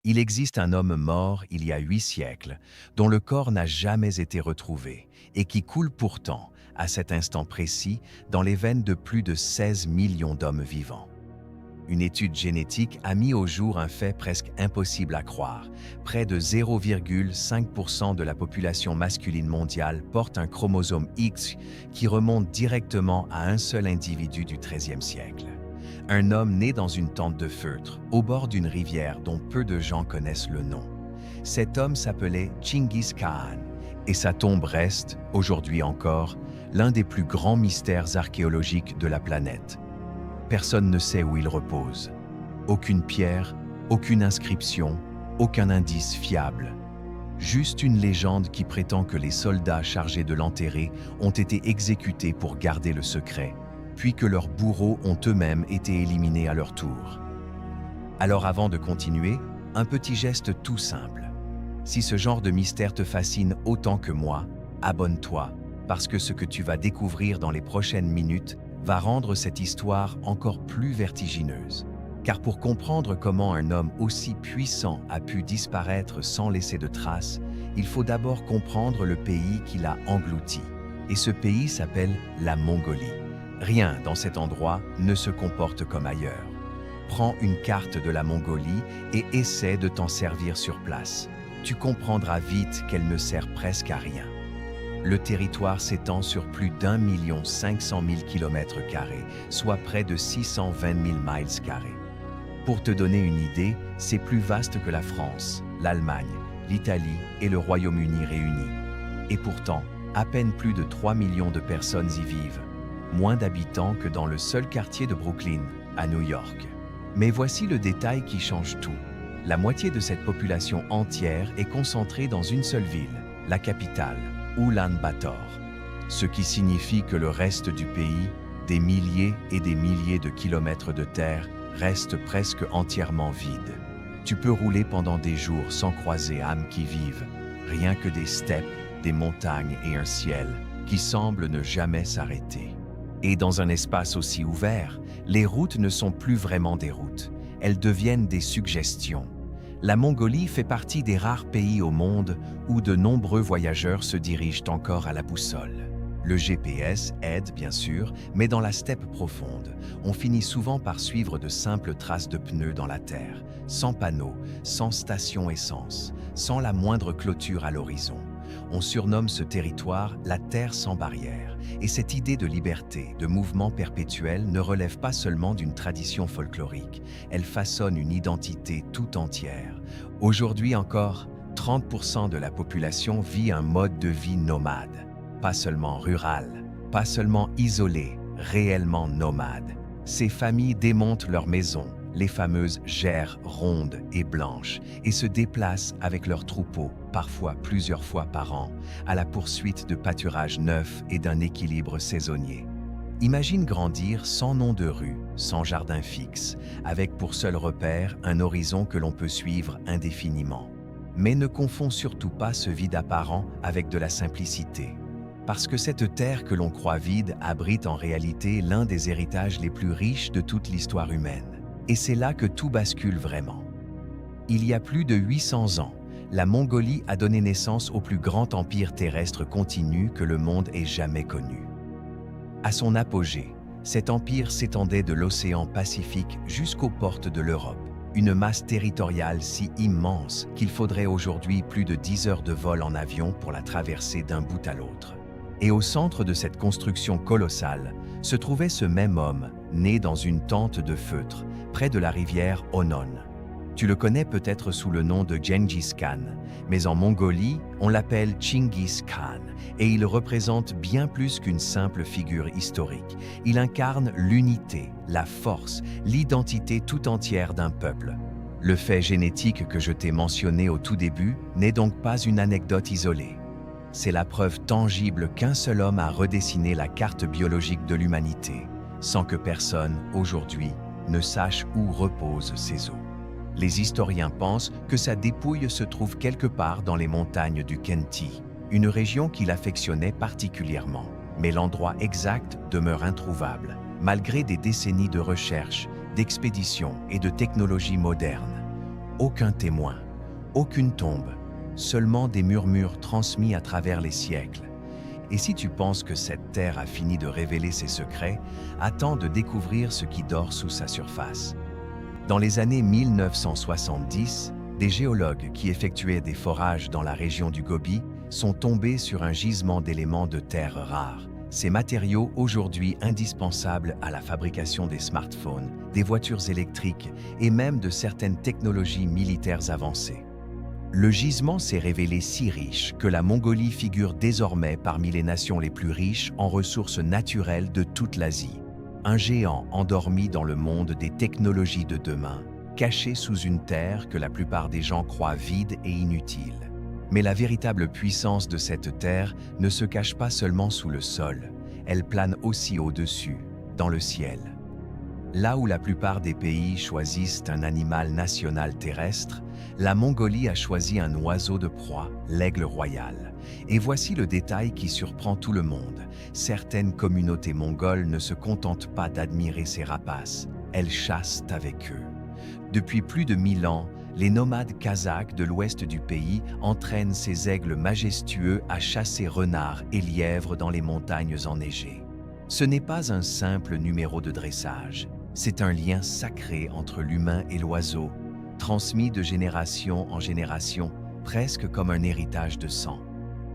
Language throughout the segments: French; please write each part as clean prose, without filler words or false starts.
Il existe un homme mort il y a 8 siècles, dont le corps n'a jamais été retrouvé, et qui coule pourtant, à cet instant précis, dans les veines de plus de 16 millions d'hommes vivants. Une étude génétique a mis au jour un fait presque impossible à croire. Près de 0,5% de la population masculine mondiale porte un chromosome X qui remonte directement à un seul individu du XIIIe siècle. Un homme né dans une tente de feutre, au bord d'une rivière dont peu de gens connaissent le nom. Cet homme s'appelait Chinggis Khan, et sa tombe reste, aujourd'hui encore, l'un des plus grands mystères archéologiques de la planète. Personne ne sait où il repose. Aucune pierre, aucune inscription, aucun indice fiable. Juste une légende qui prétend que les soldats chargés de l'enterrer ont été exécutés pour garder le secret, puis que leurs bourreaux ont eux-mêmes été éliminés à leur tour. Alors avant de continuer, un petit geste tout simple. Si ce genre de mystère te fascine autant que moi, abonne-toi, parce que ce que tu vas découvrir dans les prochaines minutes va rendre cette histoire encore plus vertigineuse. Car pour comprendre comment un homme aussi puissant a pu disparaître sans laisser de traces, il faut d'abord comprendre le pays qui l'a englouti. Et ce pays s'appelle la Mongolie. Rien dans cet endroit ne se comporte comme ailleurs. Prends une carte de la Mongolie et essaie de t'en servir sur place. Tu comprendras vite qu'elle ne sert presque à rien. Le territoire s'étend sur plus d'1,5 million de kilomètres carrés, soit près de 620 000 miles carrés. Pour te donner une idée, c'est plus vaste que la France, l'Allemagne, l'Italie et le Royaume-Uni réunis. Et pourtant, à peine plus de 3 millions de personnes y vivent, moins d'habitants que dans le seul quartier de Brooklyn, à New York. Mais voici le détail qui change tout. La moitié de cette population entière est concentrée dans une seule ville, la capitale, Oulan-Bator, ce qui signifie que le reste du pays, des milliers et des milliers de kilomètres de terre, reste presque entièrement vide. Tu peux rouler pendant des jours sans croiser âmes qui vivent, rien que des steppes, des montagnes et un ciel qui semblent ne jamais s'arrêter. Et dans un espace aussi ouvert, les routes ne sont plus vraiment des routes, elles deviennent des suggestions. La Mongolie fait partie des rares pays au monde où de nombreux voyageurs se dirigent encore à la boussole. Le GPS aide bien sûr, mais dans la steppe profonde, on finit souvent par suivre de simples traces de pneus dans la terre, sans panneaux, sans station essence, sans la moindre clôture à l'horizon. On surnomme ce territoire la terre sans barrière, et cette idée de liberté, de mouvement perpétuel ne relève pas seulement d'une tradition folklorique, elle façonne une identité tout entière. Aujourd'hui encore, 30% de la population vit un mode de vie nomade, pas seulement rural, pas seulement isolé, réellement nomade. Ces familles démontent leurs maisons, les fameuses gerres rondes et blanches, et se déplacent avec leurs troupeaux, parfois plusieurs fois par an, à la poursuite de pâturages neufs et d'un équilibre saisonnier. Imagine grandir sans nom de rue, sans jardin fixe, avec pour seul repère un horizon que l'on peut suivre indéfiniment. Mais ne confonds surtout pas ce vide apparent avec de la simplicité. Parce que cette terre que l'on croit vide abrite en réalité l'un des héritages les plus riches de toute l'histoire humaine. Et c'est là que tout bascule vraiment. Il y a plus de 800 ans, la Mongolie a donné naissance au plus grand empire terrestre continu que le monde ait jamais connu. À son apogée, cet empire s'étendait de l'océan Pacifique jusqu'aux portes de l'Europe, une masse territoriale si immense qu'il faudrait aujourd'hui plus de 10 heures de vol en avion pour la traverser d'un bout à l'autre. Et au centre de cette construction colossale se trouvait ce même homme, né dans une tente de feutre, près de la rivière Onon. Tu le connais peut-être sous le nom de Gengis Khan, mais en Mongolie, on l'appelle Chinggis Khan, et il représente bien plus qu'une simple figure historique. Il incarne l'unité, la force, l'identité tout entière d'un peuple. Le fait génétique que je t'ai mentionné au tout début n'est donc pas une anecdote isolée. C'est la preuve tangible qu'un seul homme a redessiné la carte biologique de l'humanité, sans que personne, aujourd'hui, ne sache où reposent ses os. Les historiens pensent que sa dépouille se trouve quelque part dans les montagnes du Khenty, une région qu'il affectionnait particulièrement. Mais l'endroit exact demeure introuvable, malgré des décennies de recherche, d'expéditions et de technologies modernes. Aucun témoin, aucune tombe, seulement des murmures transmis à travers les siècles. Et si tu penses que cette terre a fini de révéler ses secrets, attends de découvrir ce qui dort sous sa surface. Dans les années 1970, des géologues qui effectuaient des forages dans la région du Gobi sont tombés sur un gisement d'éléments de terre rares. Ces matériaux aujourd'hui indispensables à la fabrication des smartphones, des voitures électriques et même de certaines technologies militaires avancées. Le gisement s'est révélé si riche que la Mongolie figure désormais parmi les nations les plus riches en ressources naturelles de toute l'Asie. Un géant endormi dans le monde des technologies de demain, caché sous une terre que la plupart des gens croient vide et inutile. Mais la véritable puissance de cette terre ne se cache pas seulement sous le sol, elle plane aussi au-dessus, dans le ciel. Là où la plupart des pays choisissent un animal national terrestre, la Mongolie a choisi un oiseau de proie, l'aigle royal. Et voici le détail qui surprend tout le monde. Certaines communautés mongoles ne se contentent pas d'admirer ces rapaces, elles chassent avec eux. Depuis plus de 1000 ans, les nomades kazakhs de l'ouest du pays entraînent ces aigles majestueux à chasser renards et lièvres dans les montagnes enneigées. Ce n'est pas un simple numéro de dressage, c'est un lien sacré entre l'humain et l'oiseau, transmis de génération en génération, presque comme un héritage de sang.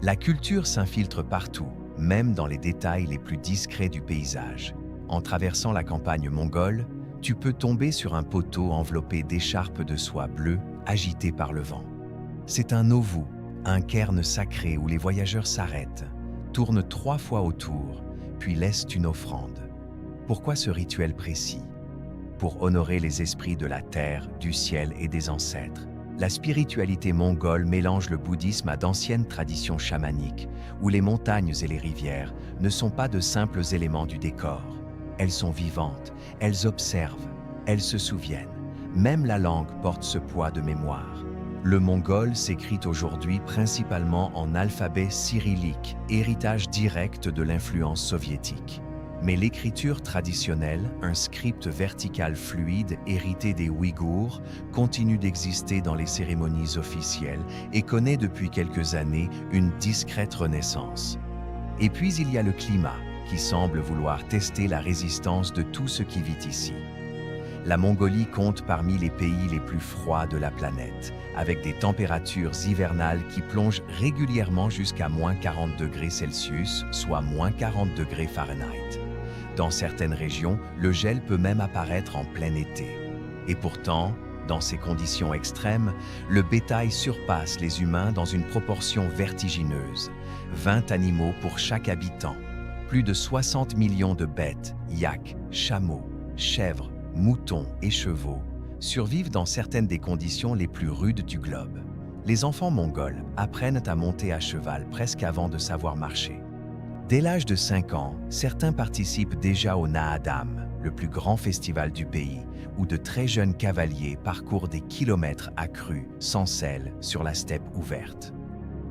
La culture s'infiltre partout, même dans les détails les plus discrets du paysage. En traversant la campagne mongole, tu peux tomber sur un poteau enveloppé d'écharpes de soie bleue agitées par le vent. C'est un ovu, un cairn sacré où les voyageurs s'arrêtent, tournent 3 fois autour, puis laissent une offrande. Pourquoi ce rituel précis? Pour honorer les esprits de la terre, du ciel et des ancêtres. La spiritualité mongole mélange le bouddhisme à d'anciennes traditions chamaniques, où les montagnes et les rivières ne sont pas de simples éléments du décor. Elles sont vivantes, elles observent, elles se souviennent. Même la langue porte ce poids de mémoire. Le mongol s'écrit aujourd'hui principalement en alphabet cyrillique, héritage direct de l'influence soviétique. Mais l'écriture traditionnelle, un script vertical fluide hérité des Ouïghours, continue d'exister dans les cérémonies officielles et connaît depuis quelques années une discrète renaissance. Et puis il y a le climat, qui semble vouloir tester la résistance de tout ce qui vit ici. La Mongolie compte parmi les pays les plus froids de la planète, avec des températures hivernales qui plongent régulièrement jusqu'à -40 degrés Celsius, soit -40 degrés Fahrenheit. Dans certaines régions, le gel peut même apparaître en plein été. Et pourtant, dans ces conditions extrêmes, le bétail surpasse les humains dans une proportion vertigineuse. 20 animaux pour chaque habitant. Plus de 60 millions de bêtes, yaks, chameaux, chèvres, moutons et chevaux, survivent dans certaines des conditions les plus rudes du globe. Les enfants mongols apprennent à monter à cheval presque avant de savoir marcher. Dès l'âge de 5 ans, certains participent déjà au Naadam, le plus grand festival du pays, où de très jeunes cavaliers parcourent des kilomètres accrus, sans selle, sur la steppe ouverte.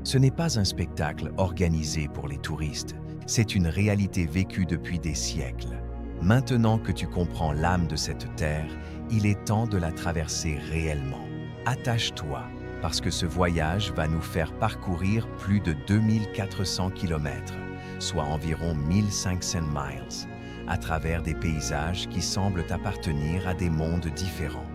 Ce n'est pas un spectacle organisé pour les touristes, c'est une réalité vécue depuis des siècles. Maintenant que tu comprends l'âme de cette terre, il est temps de la traverser réellement. Attache-toi, parce que ce voyage va nous faire parcourir plus de 2400 km, soit environ 1500 miles, à travers des paysages qui semblent appartenir à des mondes différents.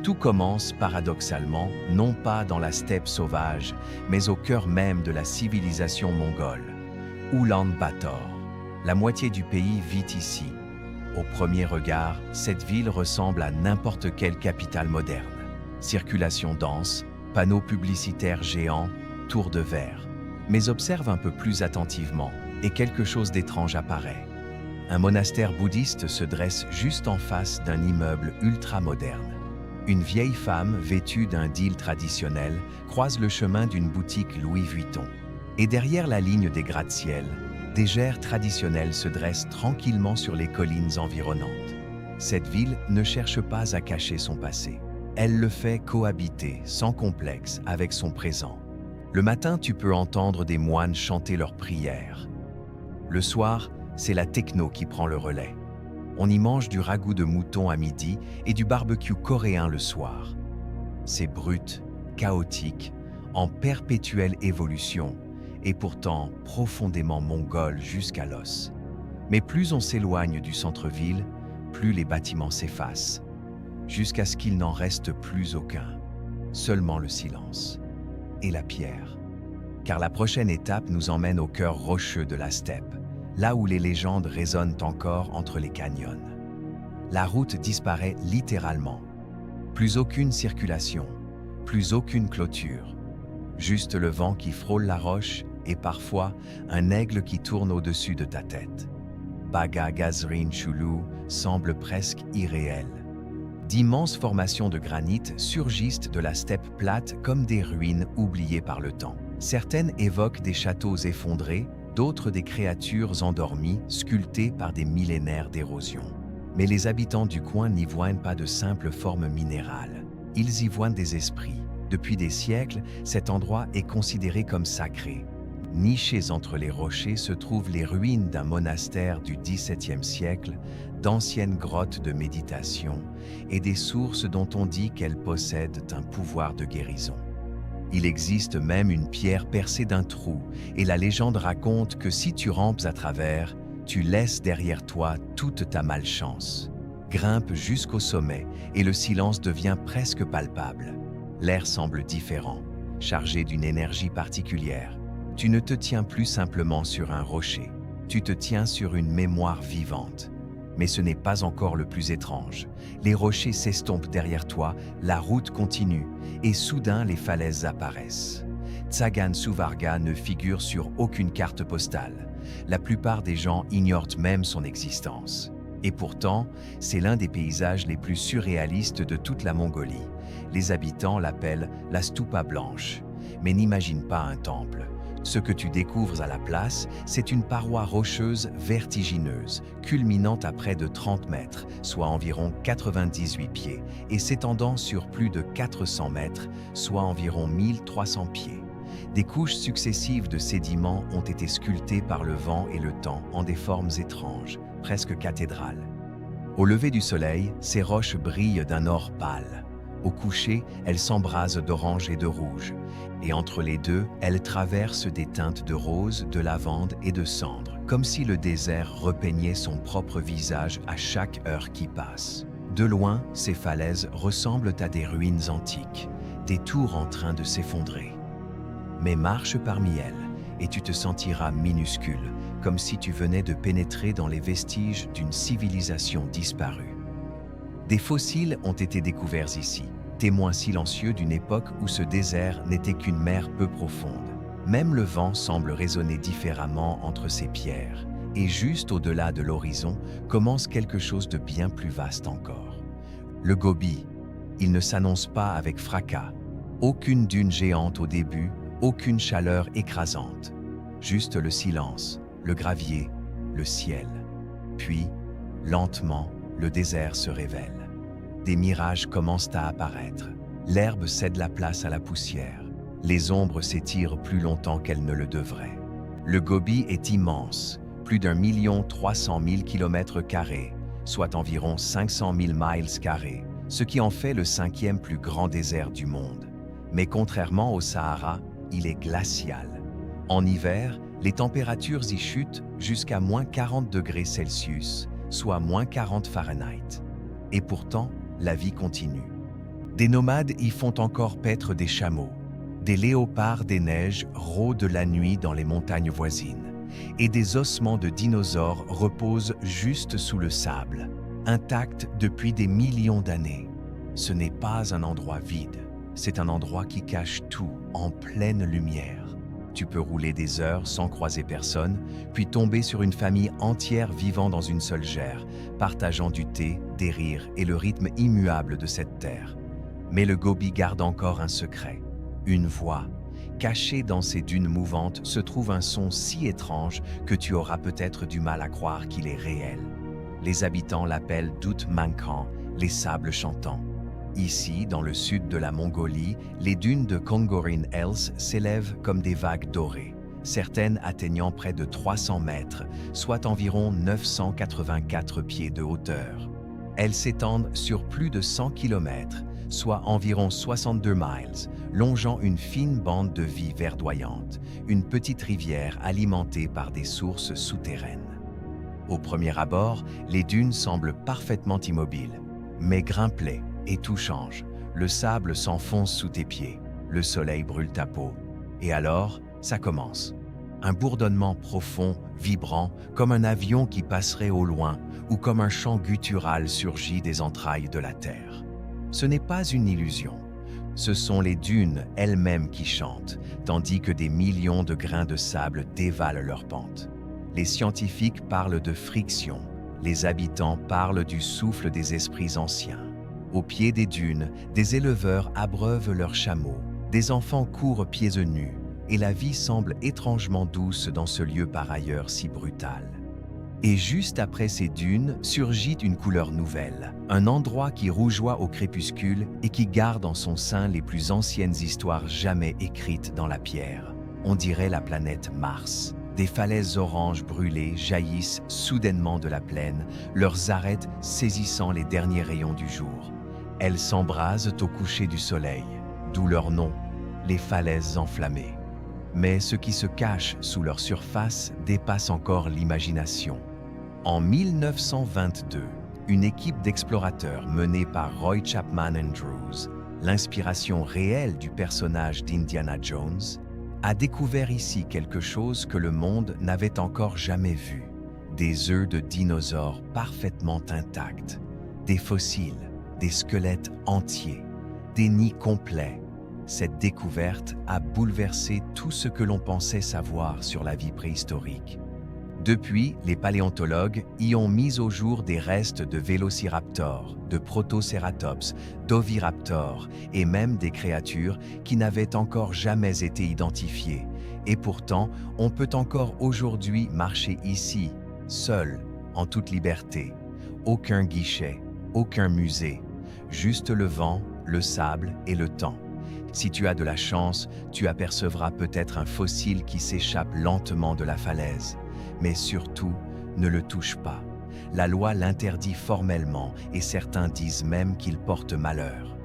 Tout commence paradoxalement, non pas dans la steppe sauvage, mais au cœur même de la civilisation mongole, Oulan-Bator. La moitié du pays vit ici. Au premier regard, cette ville ressemble à n'importe quelle capitale moderne. Circulation dense, panneaux publicitaires géants, tours de verre. Mais observe un peu plus attentivement, et quelque chose d'étrange apparaît. Un monastère bouddhiste se dresse juste en face d'un immeuble ultra-moderne. Une vieille femme, vêtue d'un deal traditionnel, croise le chemin d'une boutique Louis Vuitton. Et derrière la ligne des gratte-ciel, des gerres traditionnelles se dressent tranquillement sur les collines environnantes. Cette ville ne cherche pas à cacher son passé. Elle le fait cohabiter, sans complexe, avec son présent. Le matin, tu peux entendre des moines chanter leurs prières. Le soir, c'est la techno qui prend le relais. On y mange du ragoût de mouton à midi et du barbecue coréen le soir. C'est brut, chaotique, en perpétuelle évolution, et pourtant profondément mongol jusqu'à l'os. Mais plus on s'éloigne du centre-ville, plus les bâtiments s'effacent, jusqu'à ce qu'il n'en reste plus aucun, seulement le silence et la pierre. Car la prochaine étape nous emmène au cœur rocheux de la steppe, là où les légendes résonnent encore entre les canyons. La route disparaît littéralement. Plus aucune circulation, plus aucune clôture. Juste le vent qui frôle la roche et parfois un aigle qui tourne au-dessus de ta tête. Baga Gazrin Chulu semble presque irréel. D'immenses formations de granit surgissent de la steppe plate comme des ruines oubliées par le temps. Certaines évoquent des châteaux effondrés, d'autres des créatures endormies sculptées par des millénaires d'érosion. Mais les habitants du coin n'y voient pas de simples formes minérales. Ils y voient des esprits. Depuis des siècles, cet endroit est considéré comme sacré. Nichées entre les rochers se trouvent les ruines d'un monastère du XVIIe siècle, d'anciennes grottes de méditation et des sources dont on dit qu'elles possèdent un pouvoir de guérison. Il existe même une pierre percée d'un trou et la légende raconte que si tu rampes à travers, tu laisses derrière toi toute ta malchance. Grimpe jusqu'au sommet et le silence devient presque palpable. L'air semble différent, chargé d'une énergie particulière. Tu ne te tiens plus simplement sur un rocher, tu te tiens sur une mémoire vivante. Mais ce n'est pas encore le plus étrange. Les rochers s'estompent derrière toi, la route continue, et soudain les falaises apparaissent. Tsagan Suvarga ne figure sur aucune carte postale. La plupart des gens ignorent même son existence. Et pourtant, c'est l'un des paysages les plus surréalistes de toute la Mongolie. Les habitants l'appellent la Stupa blanche. Mais n'imagine pas un temple. Ce que tu découvres à la place, c'est une paroi rocheuse vertigineuse, culminant à près de 30 mètres, soit environ 98 pieds, et s'étendant sur plus de 400 mètres, soit environ 1300 pieds. Des couches successives de sédiments ont été sculptées par le vent et le temps en des formes étranges, presque cathédrales. Au lever du soleil, ces roches brillent d'un or pâle. Au coucher, elles s'embrasent d'orange et de rouge, et entre les deux, elles traversent des teintes de rose, de lavande et de cendre, comme si le désert repeignait son propre visage à chaque heure qui passe. De loin, ces falaises ressemblent à des ruines antiques, des tours en train de s'effondrer. Mais marche parmi elles, et tu te sentiras minuscule, comme si tu venais de pénétrer dans les vestiges d'une civilisation disparue. Des fossiles ont été découverts ici, témoins silencieux d'une époque où ce désert n'était qu'une mer peu profonde. Même le vent semble résonner différemment entre ces pierres, et juste au-delà de l'horizon commence quelque chose de bien plus vaste encore. Le Gobi, il ne s'annonce pas avec fracas. Aucune dune géante au début, aucune chaleur écrasante. Juste le silence, le gravier, le ciel. Puis, lentement, le désert se révèle. Des mirages commencent à apparaître. L'herbe cède la place à la poussière. Les ombres s'étirent plus longtemps qu'elles ne le devraient. Le Gobi est immense, plus d'1,3 million km², soit environ 500 000 miles carrés, ce qui en fait le 5e plus grand désert du monde. Mais contrairement au Sahara, il est glacial. En hiver, les températures y chutent jusqu'à moins 40 degrés Celsius, soit moins 40 Fahrenheit. Et pourtant, la vie continue. Des nomades y font encore paître des chameaux. Des léopards des neiges rôdent la nuit dans les montagnes voisines. Et des ossements de dinosaures reposent juste sous le sable, intacts depuis des millions d'années. Ce n'est pas un endroit vide, c'est un endroit qui cache tout en pleine lumière. Tu peux rouler des heures sans croiser personne, puis tomber sur une famille entière vivant dans une seule gerre, partageant du thé, des rires et le rythme immuable de cette terre. Mais le Gobi garde encore un secret, une voix. Caché dans ces dunes mouvantes se trouve un son si étrange que tu auras peut-être du mal à croire qu'il est réel. Les habitants l'appellent Dut Mankhan, les sables chantants. Ici, dans le sud de la Mongolie, les dunes de Kongorin Hills s'élèvent comme des vagues dorées, certaines atteignant près de 300 mètres, soit environ 984 pieds de hauteur. Elles s'étendent sur plus de 100 km, soit environ 62 miles, longeant une fine bande de vie verdoyante, une petite rivière alimentée par des sources souterraines. Au premier abord, les dunes semblent parfaitement immobiles, mais grimpe-les et tout change. Le sable s'enfonce sous tes pieds, le soleil brûle ta peau. Et alors, ça commence. Un bourdonnement profond, vibrant, comme un avion qui passerait au loin ou comme un chant guttural surgit des entrailles de la terre. Ce n'est pas une illusion. Ce sont les dunes elles-mêmes qui chantent, tandis que des millions de grains de sable dévalent leur pente. Les scientifiques parlent de friction, les habitants parlent du souffle des esprits anciens. Au pied des dunes, des éleveurs abreuvent leurs chameaux, des enfants courent pieds nus, et la vie semble étrangement douce dans ce lieu par ailleurs si brutal. Et juste après ces dunes surgit une couleur nouvelle, un endroit qui rougeoie au crépuscule et qui garde en son sein les plus anciennes histoires jamais écrites dans la pierre. On dirait la planète Mars. Des falaises oranges brûlées jaillissent soudainement de la plaine, leurs arêtes saisissant les derniers rayons du jour. Elles s'embrasent au coucher du soleil, d'où leur nom, les falaises enflammées. Mais ce qui se cache sous leur surface dépasse encore l'imagination. En 1922, une équipe d'explorateurs menée par Roy Chapman Andrews, l'inspiration réelle du personnage d'Indiana Jones, a découvert ici quelque chose que le monde n'avait encore jamais vu. Des œufs de dinosaures parfaitement intacts, des fossiles, des squelettes entiers, des nids complets. Cette découverte a bouleversé tout ce que l'on pensait savoir sur la vie préhistorique. Depuis, les paléontologues y ont mis au jour des restes de vélociraptors, de protocératops, d'oviraptors et même des créatures qui n'avaient encore jamais été identifiées. Et pourtant, on peut encore aujourd'hui marcher ici, seul, en toute liberté. Aucun guichet, aucun musée, juste le vent, le sable et le temps. Si tu as de la chance, tu apercevras peut-être un fossile qui s'échappe lentement de la falaise. Mais surtout, ne le touche pas. La loi l'interdit formellement et certains disent même qu'il porte malheur.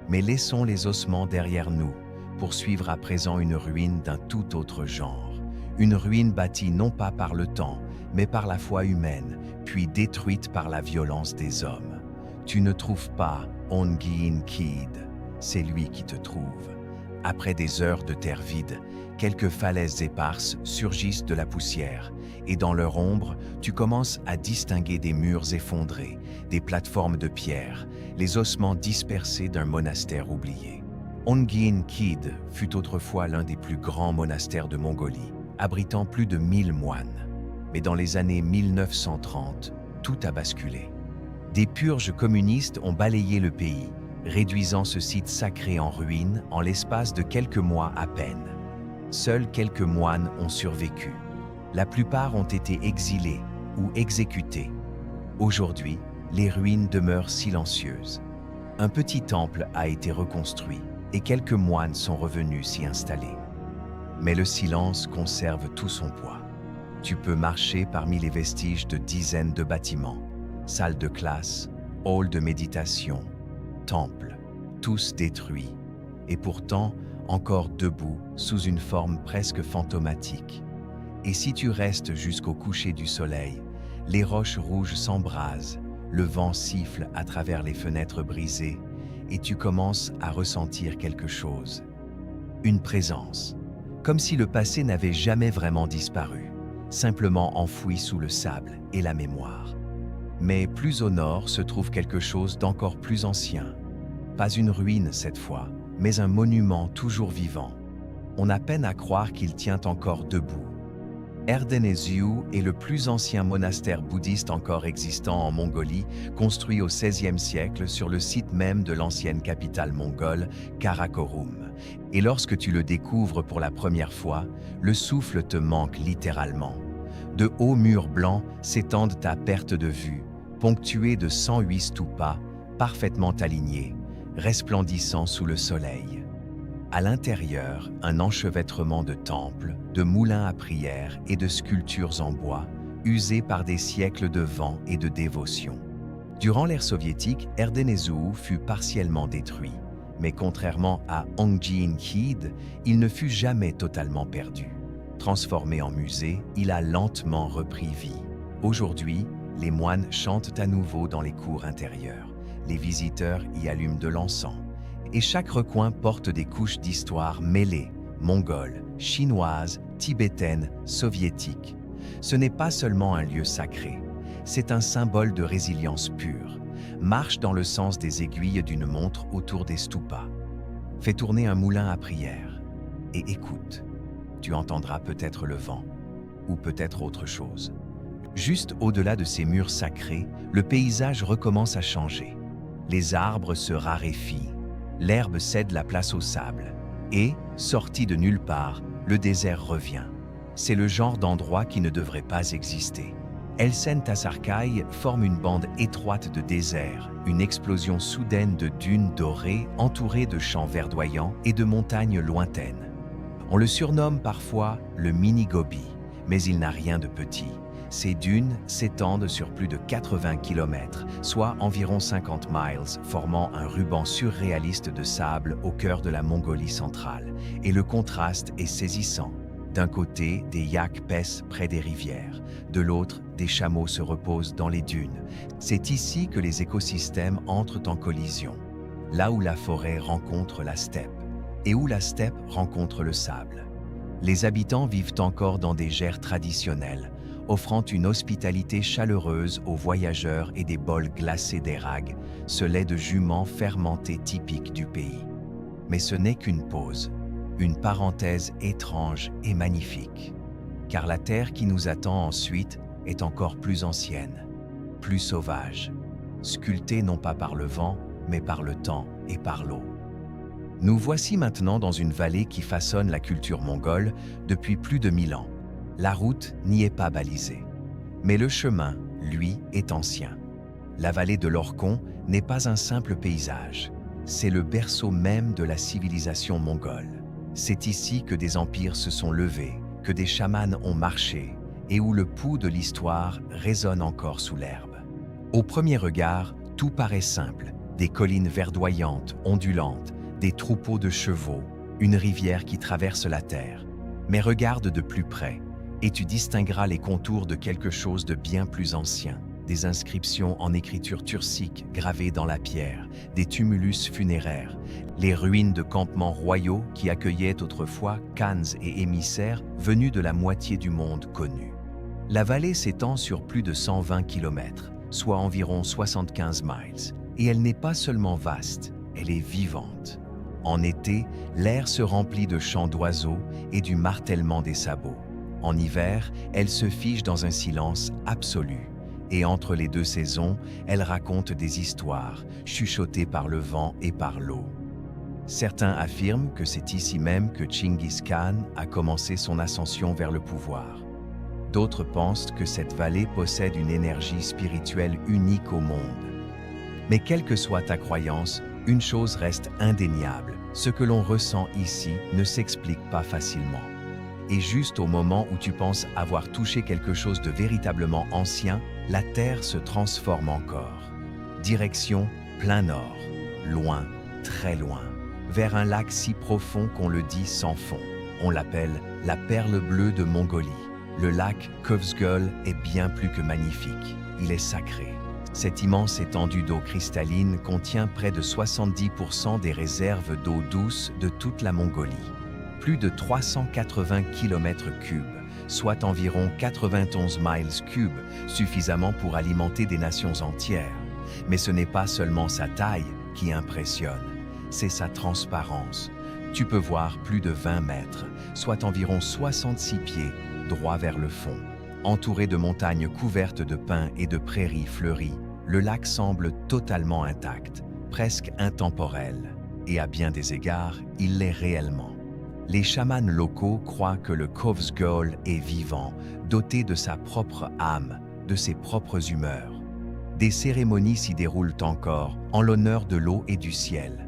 Mais laissons les ossements derrière nous pour suivre à présent une ruine d'un tout autre genre. Une ruine bâtie non pas par le temps, mais par la foi humaine, puis détruite par la violence des hommes. Tu ne trouves pas Onguin Kid, c'est lui qui te trouve. Après des heures de terre vide, quelques falaises éparses surgissent de la poussière, et dans leur ombre, tu commences à distinguer des murs effondrés, des plateformes de pierre, les ossements dispersés d'un monastère oublié. Onguin Kid fut autrefois l'un des plus grands monastères de Mongolie, abritant plus de 1000 moines. Mais dans les années 1930, tout a basculé. Des purges communistes ont balayé le pays, réduisant ce site sacré en ruine en l'espace de quelques mois à peine. Seuls quelques moines ont survécu. La plupart ont été exilés ou exécutés. Aujourd'hui, les ruines demeurent silencieuses. Un petit temple a été reconstruit et quelques moines sont revenus s'y installer. Mais le silence conserve tout son poids. Tu peux marcher parmi les vestiges de dizaines de bâtiments, salles de classe, halls de méditation, temples, tous détruits, et pourtant encore debout sous une forme presque fantomatique. Et si tu restes jusqu'au coucher du soleil, les roches rouges s'embrasent, le vent siffle à travers les fenêtres brisées, et tu commences à ressentir quelque chose. Une présence, comme si le passé n'avait jamais vraiment disparu, simplement enfoui sous le sable et la mémoire. Mais plus au nord se trouve quelque chose d'encore plus ancien. Pas une ruine cette fois, mais un monument toujours vivant. On a peine à croire qu'il tient encore debout. Erdenésiu est le plus ancien monastère bouddhiste encore existant en Mongolie, construit au XVIe siècle sur le site même de l'ancienne capitale mongole, Karakorum. Et lorsque tu le découvres pour la première fois, le souffle te manque littéralement. De hauts murs blancs s'étendent à perte de vue, ponctués de 108 stupas, parfaitement alignés, resplendissant sous le soleil. À l'intérieur, un enchevêtrement de temples, de moulins à prière et de sculptures en bois, usés par des siècles de vent et de dévotion. Durant l'ère soviétique, Erdenezuhu fut partiellement détruit. Mais contrairement à Ongjin-Khid, il ne fut jamais totalement perdu. Transformé en musée, il a lentement repris vie. Aujourd'hui, les moines chantent à nouveau dans les cours intérieures. Les visiteurs y allument de l'encens. Et chaque recoin porte des couches d'histoire mêlées, mongoles, chinoises, tibétaines, soviétiques. Ce n'est pas seulement un lieu sacré, c'est un symbole de résilience pure. Marche dans le sens des aiguilles d'une montre autour des stupas. Fais tourner un moulin à prière et écoute. Tu entendras peut-être le vent, ou peut-être autre chose. Juste au-delà de ces murs sacrés, le paysage recommence à changer. Les arbres se raréfient, l'herbe cède la place au sable, et, sorti de nulle part, le désert revient. C'est le genre d'endroit qui ne devrait pas exister. Elsen-Tasarkai forme une bande étroite de désert, une explosion soudaine de dunes dorées entourées de champs verdoyants et de montagnes lointaines. On le surnomme parfois le mini-Gobi, mais il n'a rien de petit. Ces dunes s'étendent sur plus de 80 km, soit environ 50 miles, formant un ruban surréaliste de sable au cœur de la Mongolie centrale. Et le contraste est saisissant. D'un côté, des yaks paissent près des rivières. De l'autre, des chameaux se reposent dans les dunes. C'est ici que les écosystèmes entrent en collision. Là où la forêt rencontre la steppe, et où la steppe rencontre le sable. Les habitants vivent encore dans des gerres traditionnelles, offrant une hospitalité chaleureuse aux voyageurs et des bols glacés d'érag, ce lait de jument fermenté typique du pays. Mais ce n'est qu'une pause, une parenthèse étrange et magnifique. Car la terre qui nous attend ensuite est encore plus ancienne, plus sauvage, sculptée non pas par le vent, mais par le temps et par l'eau. Nous voici maintenant dans une vallée qui façonne la culture mongole depuis plus de 1000 ans. La route n'y est pas balisée. Mais le chemin, lui, est ancien. La vallée de l'Orkhon n'est pas un simple paysage. C'est le berceau même de la civilisation mongole. C'est ici que des empires se sont levés, que des chamans ont marché, et où le pouls de l'histoire résonne encore sous l'herbe. Au premier regard, tout paraît simple. Des collines verdoyantes, ondulantes, des troupeaux de chevaux, une rivière qui traverse la terre. Mais regarde de plus près, et tu distingueras les contours de quelque chose de bien plus ancien. Des inscriptions en écriture turcique gravées dans la pierre, des tumulus funéraires, les ruines de campements royaux qui accueillaient autrefois khans et émissaires venus de la moitié du monde connu. La vallée s'étend sur plus de 120 km, soit environ 75 miles, et elle n'est pas seulement vaste, elle est vivante. En été, l'air se remplit de chants d'oiseaux et du martèlement des sabots. En hiver, elle se fige dans un silence absolu. Et entre les deux saisons, elle raconte des histoires, chuchotées par le vent et par l'eau. Certains affirment que c'est ici même que Chinggis Khan a commencé son ascension vers le pouvoir. D'autres pensent que cette vallée possède une énergie spirituelle unique au monde. Mais quelle que soit ta croyance, une chose reste indéniable, ce que l'on ressent ici ne s'explique pas facilement. Et juste au moment où tu penses avoir touché quelque chose de véritablement ancien, la terre se transforme encore. Direction plein nord, loin, très loin, vers un lac si profond qu'on le dit sans fond. On l'appelle la perle bleue de Mongolie. Le lac Khövsgöl est bien plus que magnifique, il est sacré. Cette immense étendue d'eau cristalline contient près de 70% des réserves d'eau douce de toute la Mongolie. Plus de 380 km3, soit environ 91 miles cubes, suffisamment pour alimenter des nations entières. Mais ce n'est pas seulement sa taille qui impressionne, c'est sa transparence. Tu peux voir plus de 20 mètres, soit environ 66 pieds, droit vers le fond. Entouré de montagnes couvertes de pins et de prairies fleuries, le lac semble totalement intact, presque intemporel. Et à bien des égards, il l'est réellement. Les chamans locaux croient que le Khövsgöl est vivant, doté de sa propre âme, de ses propres humeurs. Des cérémonies s'y déroulent encore, en l'honneur de l'eau et du ciel.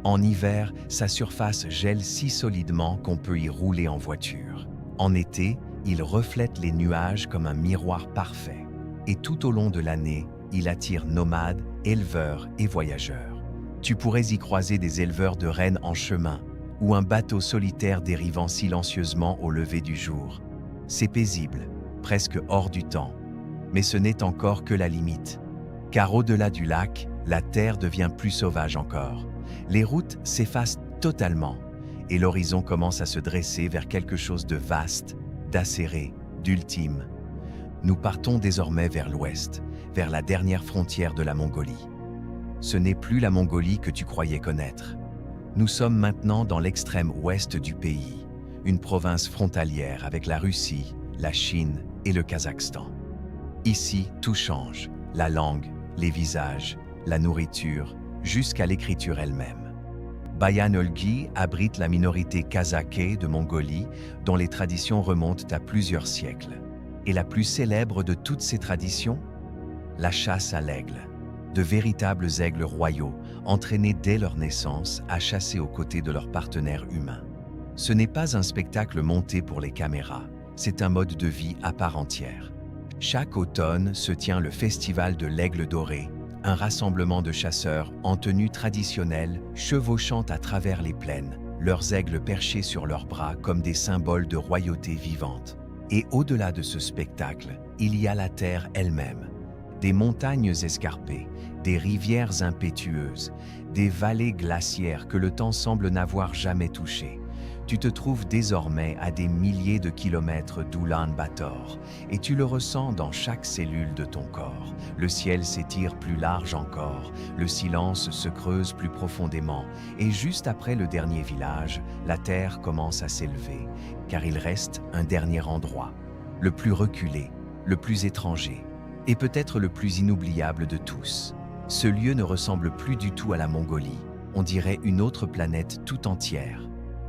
En hiver, sa surface gèle si solidement qu'on peut y rouler en voiture. En été, il reflète les nuages comme un miroir parfait. Et tout au long de l'année, il attire nomades, éleveurs et voyageurs. Tu pourrais y croiser des éleveurs de rennes en chemin ou un bateau solitaire dérivant silencieusement au lever du jour. C'est paisible, presque hors du temps. Mais ce n'est encore que la limite. Car au-delà du lac, la terre devient plus sauvage encore. Les routes s'effacent totalement et l'horizon commence à se dresser vers quelque chose de vaste, d'acéré, d'ultime. Nous partons désormais vers l'ouest, vers la dernière frontière de la Mongolie. Ce n'est plus la Mongolie que tu croyais connaître. Nous sommes maintenant dans l'extrême ouest du pays, une province frontalière avec la Russie, la Chine et le Kazakhstan. Ici, tout change, la langue, les visages, la nourriture, jusqu'à l'écriture elle-même. Bayan-Olgi abrite la minorité kazakhe de Mongolie, dont les traditions remontent à plusieurs siècles. Et la plus célèbre de toutes ces traditions? La chasse à l'aigle. De véritables aigles royaux, entraînés dès leur naissance à chasser aux côtés de leurs partenaires humains. Ce n'est pas un spectacle monté pour les caméras, c'est un mode de vie à part entière. Chaque automne se tient le festival de l'aigle doré, un rassemblement de chasseurs en tenue traditionnelle chevauchant à travers les plaines, leurs aigles perchés sur leurs bras comme des symboles de royauté vivante. Et au-delà de ce spectacle, il y a la terre elle-même. Des montagnes escarpées, des rivières impétueuses, des vallées glaciaires que le temps semble n'avoir jamais touchées. Tu te trouves désormais à des milliers de kilomètres d'Oulan-Bator et tu le ressens dans chaque cellule de ton corps. Le ciel s'étire plus large encore, le silence se creuse plus profondément et juste après le dernier village, la terre commence à s'élever, car il reste un dernier endroit, le plus reculé, le plus étranger et peut-être le plus inoubliable de tous. Ce lieu ne ressemble plus du tout à la Mongolie, on dirait une autre planète tout entière.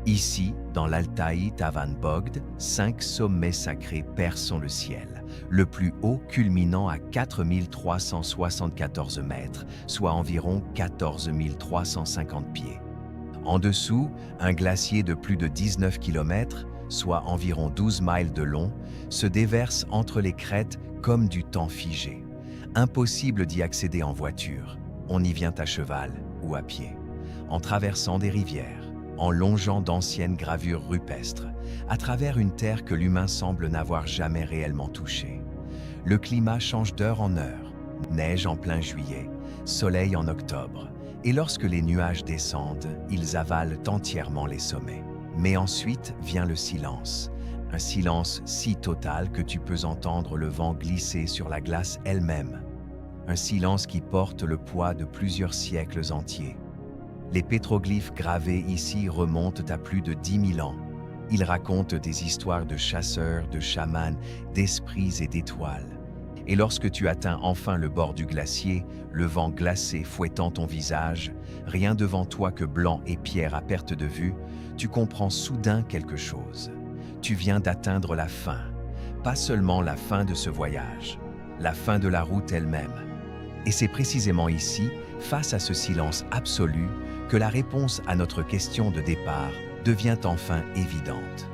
Ici, dans l'Altaï Tavan-Bogd, 5 sommets sacrés percent le ciel, le plus haut culminant à 4374 mètres, soit environ 14 350 pieds. En dessous, un glacier de plus de 19 km, soit environ 12 miles de long, se déverse entre les crêtes comme du temps figé. Impossible d'y accéder en voiture, on y vient à cheval ou à pied, en traversant des rivières, en longeant d'anciennes gravures rupestres, à travers une terre que l'humain semble n'avoir jamais réellement touchée. Le climat change d'heure en heure, neige en plein juillet, soleil en octobre, et lorsque les nuages descendent, ils avalent entièrement les sommets. Mais ensuite vient le silence, un silence si total que tu peux entendre le vent glisser sur la glace elle-même. Un silence qui porte le poids de plusieurs siècles entiers. Les pétroglyphes gravés ici remontent à plus de 10 000 ans. Ils racontent des histoires de chasseurs, de chamans, d'esprits et d'étoiles. Et lorsque tu atteins enfin le bord du glacier, le vent glacé fouettant ton visage, rien devant toi que blanc et pierre à perte de vue, tu comprends soudain quelque chose. Tu viens d'atteindre la fin, pas seulement la fin de ce voyage, la fin de la route elle-même. Et c'est précisément ici, face à ce silence absolu, que la réponse à notre question de départ devient enfin évidente.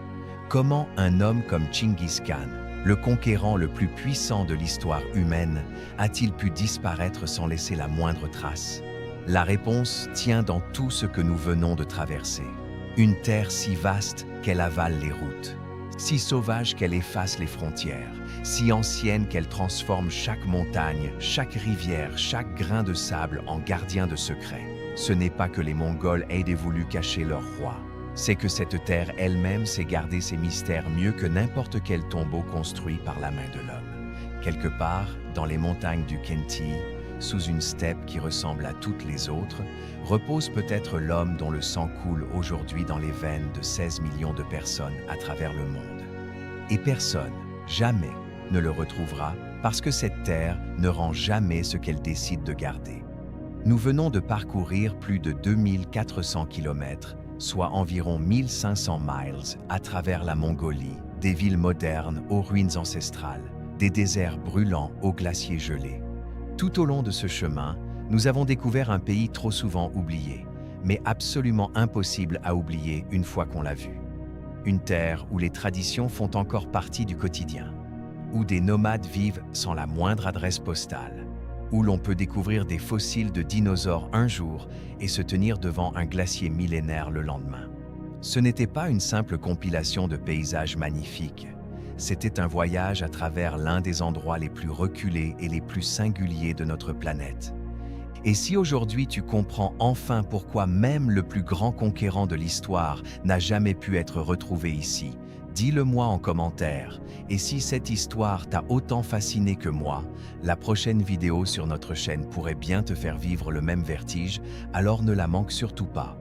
Comment un homme comme Chinggis Khan, le conquérant le plus puissant de l'histoire humaine, a-t-il pu disparaître sans laisser la moindre trace? La réponse tient dans tout ce que nous venons de traverser. Une terre si vaste qu'elle avale les routes, si sauvage qu'elle efface les frontières, si ancienne qu'elle transforme chaque montagne, chaque rivière, chaque grain de sable en gardien de secrets. Ce n'est pas que les Mongols aient voulu cacher leur roi, c'est que cette terre elle-même sait garder ses mystères mieux que n'importe quel tombeau construit par la main de l'homme. Quelque part, dans les montagnes du Khenty, sous une steppe qui ressemble à toutes les autres, repose peut-être l'homme dont le sang coule aujourd'hui dans les veines de 16 millions de personnes à travers le monde. Et personne, jamais, ne le retrouvera parce que cette terre ne rend jamais ce qu'elle décide de garder. Nous venons de parcourir plus de 2400 km, soit environ 1500 miles, à travers la Mongolie, des villes modernes aux ruines ancestrales, des déserts brûlants aux glaciers gelés. Tout au long de ce chemin, nous avons découvert un pays trop souvent oublié, mais absolument impossible à oublier une fois qu'on l'a vu. Une terre où les traditions font encore partie du quotidien, où des nomades vivent sans la moindre adresse postale, où l'on peut découvrir des fossiles de dinosaures un jour et se tenir devant un glacier millénaire le lendemain. Ce n'était pas une simple compilation de paysages magnifiques, c'était un voyage à travers l'un des endroits les plus reculés et les plus singuliers de notre planète. Et si aujourd'hui tu comprends enfin pourquoi même le plus grand conquérant de l'histoire n'a jamais pu être retrouvé ici, dis-le-moi en commentaire. Et si cette histoire t'a autant fasciné que moi, la prochaine vidéo sur notre chaîne pourrait bien te faire vivre le même vertige, alors ne la manque surtout pas.